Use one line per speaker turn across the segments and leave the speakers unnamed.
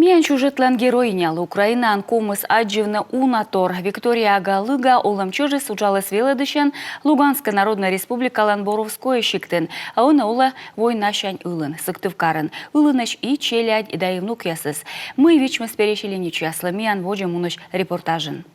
Мен чужетлан героинял Украина анкомыс адживна унатор Виктория Галыга олам чужес уджалас веледышен Луганская Народная Республика Боровское шиктен, а он ола война шань ылын, сыктывкарын, ылыныш и челядь да и внук ясыс. Мы вечмес перешили ничьясла, миян вожим уныш репортажен.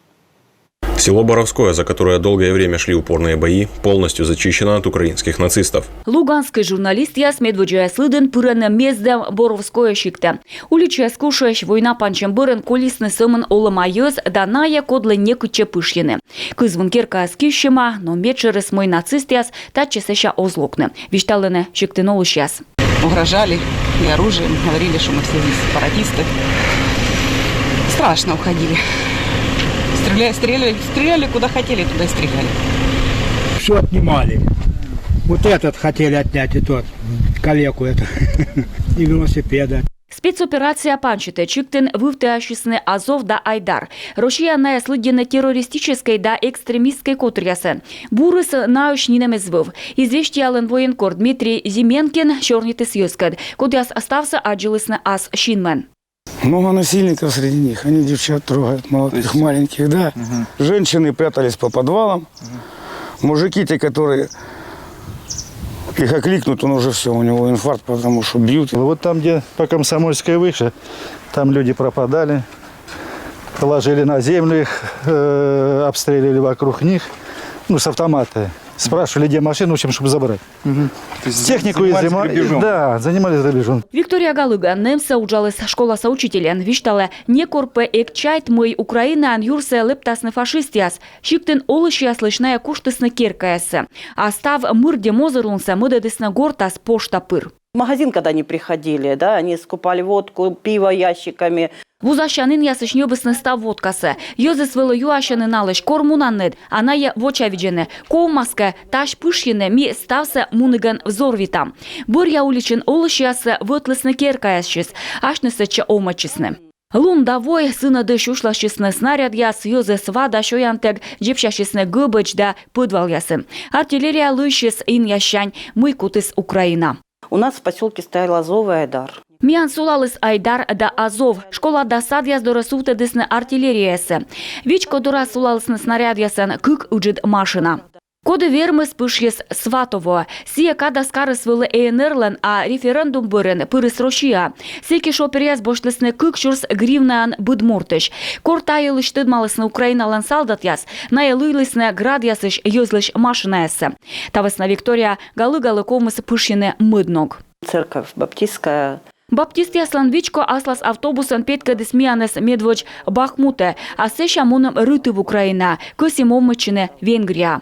Село Боровское, за которое долгое время шли упорные бои, полностью зачищено от украинских нацистов.
Луганский журналист яс медводжая слыден пырана мездам Боровское шикта. Уличая скушаешь война панчем бырен колисны сымын олымайыз даная кодлы некуче пышьены. Кызвын керка скищема, но мечерес мой нацист яс таче сеща озлокны. Вишталыны шиктын олыш яс.
Угрожали и оружием, говорили, что мы все здесь сепаратисты. Страшно уходили. Стреляли куда хотели, туда и стреляли.
Все отнимали. Вот этот хотели отнять, и тот, калеку это, и велосипеда.
Спецоперация панчите чиктен вывтящисны Азов да Айдар. Россия на слыдены террористической да экстремистской котрясы. Бурыс науш нинемезвыв. Известиялен военкор Дмитрий Зименкин чернитый съескад, куда остався аджилысны ас шинмен.
Много насильников среди них. Они девчат трогают, молодых, маленьких, да. Женщины прятались по подвалам. Мужики, те, которые их окликнут, он уже все, у него инфаркт, потому что бьют.
Вот там, где по Комсомольской выше, там люди пропадали. Положили на землю их, обстреливали вокруг них, с автомата. Спрашивали, где машину, в общем, чтобы забрать. Технику изымали. Да, занимались грабежом.
Виктория Галыга немса уджалась школа соучителен. Виштала не корпе экчайт мой Украина ан юрсе лептасны фашистиас. Шиктен олышья слышная куштысны керкаясы. А став мырде мозырлунса мыдадысны гортас пошта пыр.
В магазин, когда они приходили, да, они скупали водку, пиво ящиками.
Вузащанын ясышнёбысны став водкасы. Йозес вылы юашаны налыш кормунаннед, она я вочавиджены. Ковмаска таш пышьены ми стався муныган взорвитам. Быр я уличен олышьясы вытлысны керкаясчис, ашнысыча омачисны. Лун давой сына дыш ушлашчисны снаряд яс Йозес вада шоянтег джепшашисны гыбыч да пыдвал ясы. Артиллерия лыщис ин ящань мы кутыс Украина.
У нас в поселке стоял Азов и Айдар.
Миян сулалыс Айдар да Азов. Школа да сад яздора суфтедысны артиллериясы. Вичко дора сулалысны снаряд ясан кык уджид машина. Коды вермы спышьес Сватово. Сия када скарыс вылы ЭНРлен, а референдум бырен пырыс Россия. Секи шоперяс бошлысны кык чурс гривнаан быдмуртыш. Кортайылыш тыдмалысны Украиналан салдат яс. Наялыйлысны град ясыш ёзлыш машина ясы. Тавысна Виктория Галыгалы комысы пышьены мыдног.
Церковь баптистская.
Баптист яслан вичко аслас автобусан петка десмианес медвоч Бахмуте, а сеша муном рыты в Украина, косимомычыны Венгрия.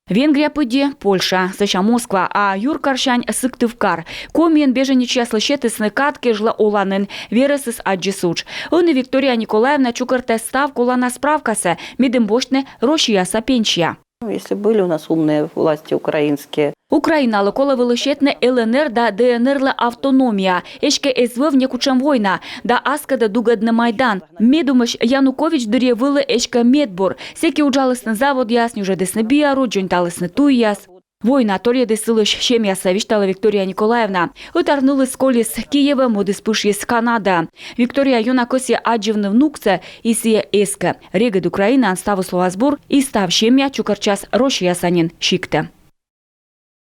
Венгрия пыди Польша, сеша Москва, а юркаршань Сыктывкар. Комиен беженичья слышетысны катке жла оланын, вересыс аджисуч. Он и Виктория Николаевна чукарте став колана справкаса, медембошне Россия сапенчья.
Если были у нас умные власти украинские.
Украина локола вылышетне ЛНР да ДНР автономия. Эшке СВ в некучем война. Да аскада дугадны Майдан. Медумыш Янукович дыре вылы эшке медбор. Секи уджалысны завод ясни уже десны биару, джонталысны туй яс. Война торьеды сылыш шемьяса, виштала Виктория Николаевна. Утарнулась колес Киева, модыс пышьес Канада. Виктория юнакоси адживны внукца и сия эска. Регад Украина анставу словазбор и став шемья чукарчас Россия санин шикта.